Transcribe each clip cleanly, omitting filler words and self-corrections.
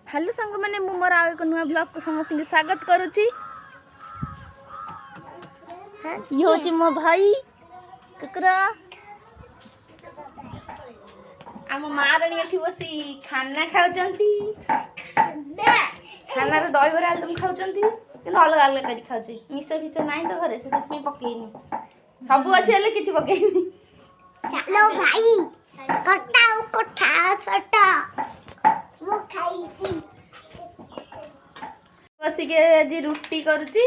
Hello सांग मैंने मु मोर एक नुआ ब्लॉग को समस्त स्वागत करुच्ची। ये हूँ मो भाई कुकुरा आम माराणी एठी बसी खाना खाउचंती। खाना रे दही बरा आलू खाउचंती किंतु अलग अलग करी खाउची। मिक्सचर फिक्सचर नाही तो घरे से सब पकेइनी सब अच्छे हेले किछि पकेइनी। चलो भाई कटाओ कोठा फटा मु खाई बसी के आज रुटी करुची।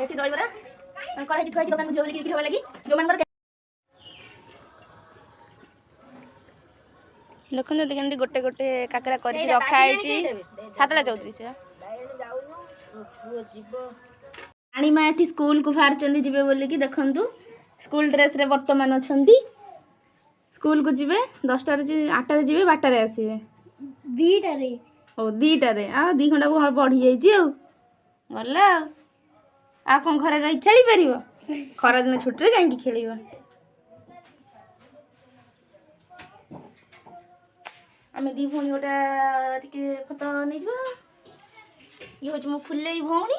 एठी दही बरा कढ़ाई थुआई दोकान जो लेके होवा लगी जो मानकर देखो देखते गोटे गोटे काकरा करके रखाई 7:34 राणीमा एठी स्कूल को बाहर चली जीवे बोली कि देखंतु स्कूल ड्रेस रे वर्तमान अछंती। स्कूल को जीवे 10टा रे 8टा रे जीवे 12टा रे आसीबे 2टा रे ओ 2टा रे आ 2 घंटा को बढ़ी जाई छी आ गला आ कोन घरे रही खेली परिबो खरा दिन छुट्टी रे जाई खेलिबो। आम दी भौणी गोटे टिके फोटो नहीं ये हूँ मो फुले भौणी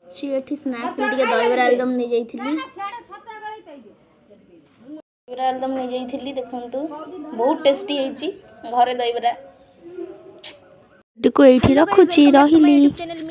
सी एठी स्नैक्स में टिके दहीबरा आलदम नहीं जाइथिली। दहीबरा आलदम नहीं जाइथिली देखंतु बहुत टेस्टी हेची घरे दहीबरा टिको एठी रखुची रहिली। चैनल